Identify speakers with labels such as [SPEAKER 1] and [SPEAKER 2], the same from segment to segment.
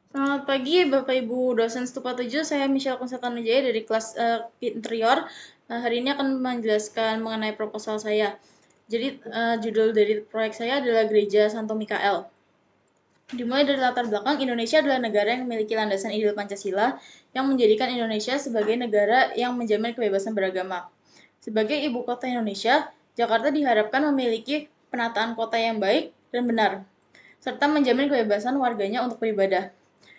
[SPEAKER 1] Selamat pagi Bapak Ibu dosen Stupa 7, saya Michelle Konstantinujaya dari kelas Interior. Hari ini akan menjelaskan mengenai proposal saya. Jadi judul dari proyek saya adalah Gereja Santo Mikael. Dimulai dari latar belakang, Indonesia adalah negara yang memiliki landasan ideal Pancasila yang menjadikan Indonesia sebagai negara yang menjamin kebebasan beragama. Sebagai ibu kota Indonesia, Jakarta diharapkan memiliki penataan kota yang baik dan benar, serta menjamin kebebasan warganya untuk beribadah.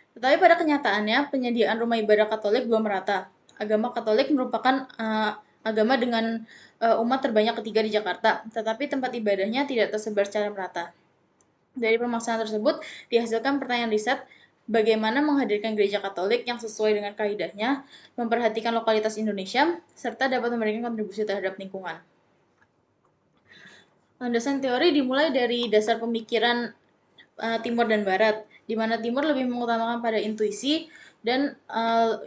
[SPEAKER 1] Tetapi pada kenyataannya, penyediaan rumah ibadah Katolik belum merata. Agama Katolik merupakan agama dengan umat terbanyak ketiga di Jakarta, tetapi tempat ibadahnya tidak tersebar secara merata. Dari pemaksaan tersebut, dihasilkan pertanyaan riset bagaimana menghadirkan gereja Katolik yang sesuai dengan kaidahnya, memperhatikan lokalitas Indonesia, serta dapat memberikan kontribusi terhadap lingkungan. Landasan teori dimulai dari dasar pemikiran Timur dan Barat, di mana Timur lebih mengutamakan pada intuisi dan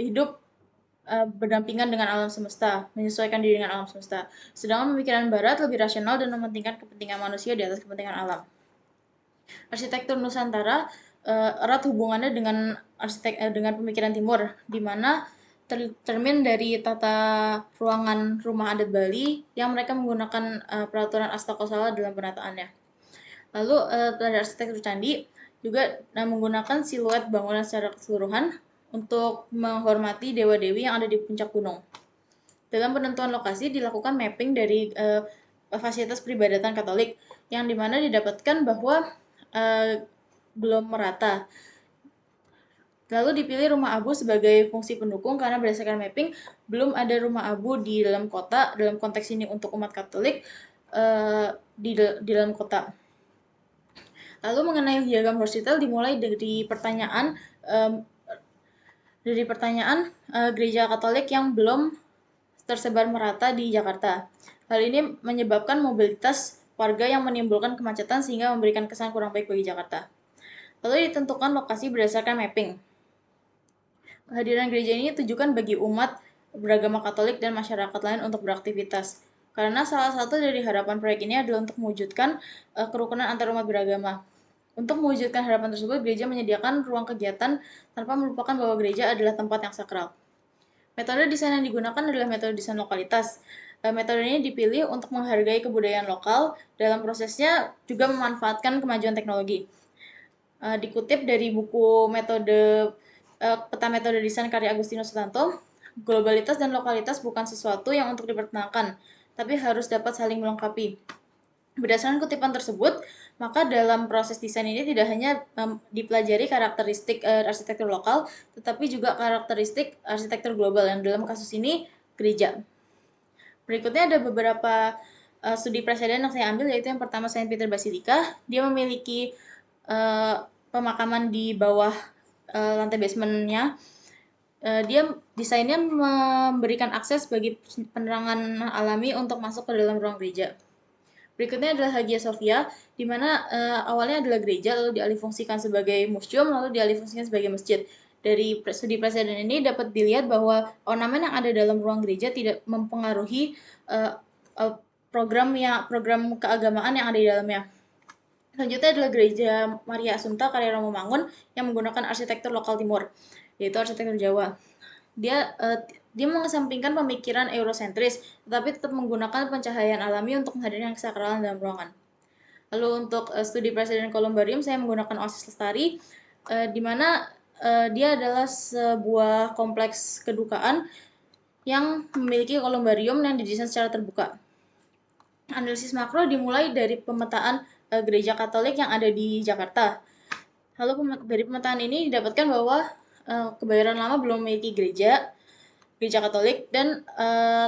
[SPEAKER 1] hidup berdampingan dengan alam semesta, menyesuaikan diri dengan alam semesta. Sedangkan pemikiran Barat lebih rasional dan mementingkan kepentingan manusia di atas kepentingan alam. Arsitektur Nusantara erat hubungannya dengan pemikiran Timur, di mana tercermin dari tata ruangan rumah adat Bali yang mereka menggunakan peraturan Astakosala dalam penataannya. Lalu pada arsitektur candi juga menggunakan siluet bangunan secara keseluruhan untuk menghormati dewa-dewi yang ada di puncak gunung. Dalam penentuan lokasi dilakukan mapping dari fasilitas peribadatan Katolik yang dimana didapatkan bahwa belum merata. Lalu dipilih rumah abu sebagai fungsi pendukung karena berdasarkan mapping belum ada rumah abu di dalam kota, dalam konteks ini untuk umat Katolik di dalam kota. Lalu mengenai diagram horizontal dimulai dari pertanyaan gereja Katolik yang belum tersebar merata di Jakarta. Hal ini menyebabkan mobilitas warga yang menimbulkan kemacetan sehingga memberikan kesan kurang baik bagi Jakarta. Lalu ditentukan lokasi berdasarkan mapping. Kehadiran gereja ini ditujukan bagi umat beragama Katolik dan masyarakat lain untuk beraktivitas. Karena salah satu dari harapan proyek ini adalah untuk mewujudkan kerukunan antar umat beragama. Untuk mewujudkan harapan tersebut, gereja menyediakan ruang kegiatan tanpa melupakan bahwa gereja adalah tempat yang sakral. Metode desain yang digunakan adalah metode desain lokalitas. Metode ini dipilih untuk menghargai kebudayaan lokal, dalam prosesnya juga memanfaatkan kemajuan teknologi. Dikutip dari buku peta metode desain karya Agustinus Sutanto, globalitas dan lokalitas bukan sesuatu yang untuk dipertentangan, tapi harus dapat saling melengkapi. Berdasarkan kutipan tersebut, maka dalam proses desain ini tidak hanya dipelajari karakteristik arsitektur lokal, tetapi juga karakteristik arsitektur global yang dalam kasus ini gereja. Berikutnya ada beberapa studi presiden yang saya ambil, yaitu yang pertama Saint Peter Basilica. Dia memiliki pemakaman di bawah lantai basementnya. Dia desainnya memberikan akses bagi penerangan alami untuk masuk ke dalam ruang gereja. Berikutnya adalah Hagia Sophia, di mana awalnya adalah gereja, lalu dialihfungsikan sebagai museum, lalu dialihfungsikan sebagai masjid. Dari studi presiden ini dapat dilihat bahwa ornamen yang ada dalam ruang gereja tidak mempengaruhi program keagamaan yang ada di dalamnya. Selanjutnya adalah Gereja Maria Assunta karya Romo Mangun yang menggunakan arsitektur lokal timur, yaitu arsitektur Jawa. Dia mengesampingkan pemikiran eurosentris, tetapi tetap menggunakan pencahayaan alami untuk menghadirkan kesakralan dalam ruangan. Lalu untuk studi Presiden Columbarium, saya menggunakan Oasis Lestari, di mana dia adalah sebuah kompleks kedukaan yang memiliki kolumbarium yang didesain secara terbuka. Analisis makro dimulai dari pemetaan gereja Katolik yang ada di Jakarta. Lalu dari pemetaan ini didapatkan bahwa Kebayoran Lama belum memiliki gereja Katolik, dan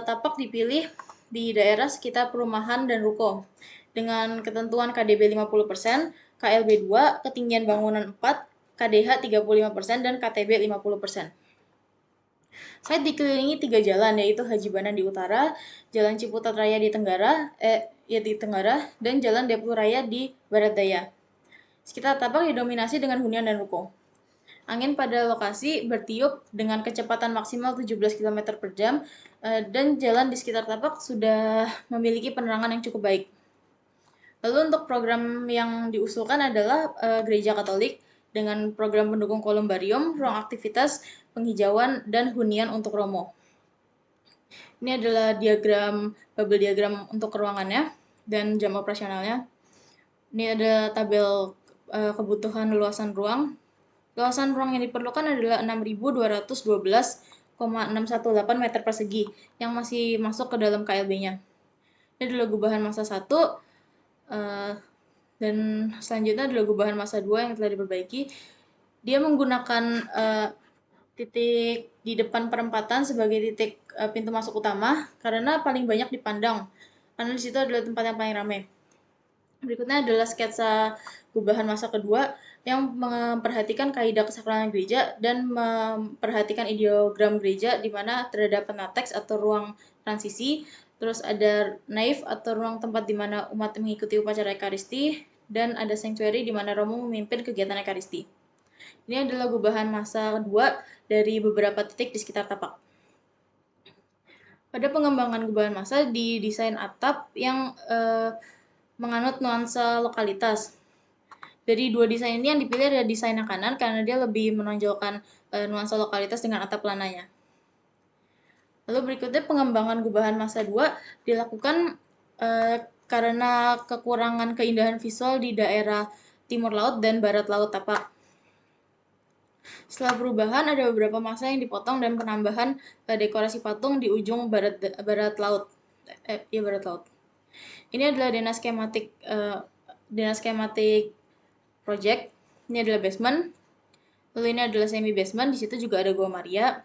[SPEAKER 1] tapak dipilih di daerah sekitar perumahan dan ruko dengan ketentuan KDB 50%, KLB 2, ketinggian bangunan 4, KDH 35%, dan KTB 50%. Site dikelilingi 3 jalan, yaitu Haji Banan di utara, Jalan Ciputat Raya di tenggara, dan Jalan Deplu Raya di barat daya. Sekitar tapak didominasi dengan hunian dan ruko. Angin pada lokasi bertiup dengan kecepatan maksimal 17 km per jam, dan jalan di sekitar tapak sudah memiliki penerangan yang cukup baik. Lalu untuk program yang diusulkan adalah Gereja Katolik, dengan program pendukung kolumbarium, ruang aktivitas, penghijauan, dan hunian untuk Romo. Ini adalah bubble diagram untuk ruangannya dan jam operasionalnya. Ini ada tabel kebutuhan luasan ruang. Luasan ruang yang diperlukan adalah 6.212,618 meter persegi yang masih masuk ke dalam KLB-nya. Ini adalah gubahan massa 1, dan selanjutnya adalah gubahan massa 2 yang telah diperbaiki. Dia menggunakan titik di depan perempatan sebagai titik pintu masuk utama karena paling banyak dipandang, karena di situ adalah tempat yang paling ramai. Berikutnya adalah sketsa gubahan massa kedua yang memperhatikan kaidah kesakralan gereja dan memperhatikan ideogram gereja di mana terdapat nateks atau ruang transisi, terus ada naif atau ruang tempat di mana umat mengikuti upacara ekaristi, dan ada sanctuary di mana Romo memimpin kegiatan ekaristi. Ini adalah gubahan massa kedua dari beberapa titik di sekitar tapak. Pada pengembangan gubahan massa di desain atap yang menganut nuansa lokalitas. Dari dua desain ini yang dipilih adalah desain yang kanan karena dia lebih menonjolkan nuansa lokalitas dengan atap lananya. Lalu berikutnya pengembangan gubahan massa 2 dilakukan karena kekurangan keindahan visual di daerah timur laut dan barat laut tapak. Setelah perubahan ada beberapa massa yang dipotong dan penambahan dekorasi patung di ujung barat laut. Barat laut. Ini adalah dena skematik project. Ini adalah basement. Lalu ini adalah semi basement. Di situ juga ada Gua Maria.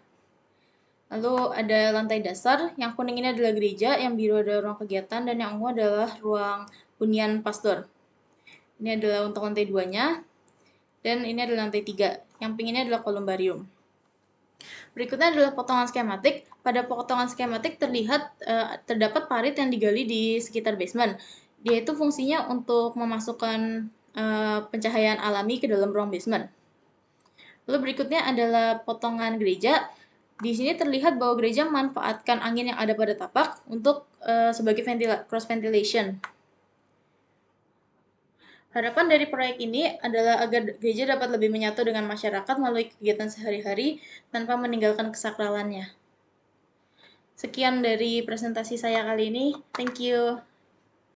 [SPEAKER 1] Lalu ada lantai dasar. Yang kuning ini adalah gereja, yang biru adalah ruang kegiatan, dan yang ungu adalah ruang hunian pastor. Ini adalah untuk lantai 2-nya. Dan ini adalah lantai 3. Yang pink ini adalah kolumbarium. Berikutnya adalah potongan skematik. Pada potongan skematik terdapat parit yang digali di sekitar basement. Dia itu fungsinya untuk memasukkan pencahayaan alami ke dalam ruang basement. Lalu berikutnya adalah potongan gereja. Di sini terlihat bahwa gereja memanfaatkan angin yang ada pada tapak untuk sebagai cross ventilation. Harapan dari proyek ini adalah agar gereja dapat lebih menyatu dengan masyarakat melalui kegiatan sehari-hari tanpa meninggalkan kesakralannya. Sekian dari presentasi saya kali ini. Thank you.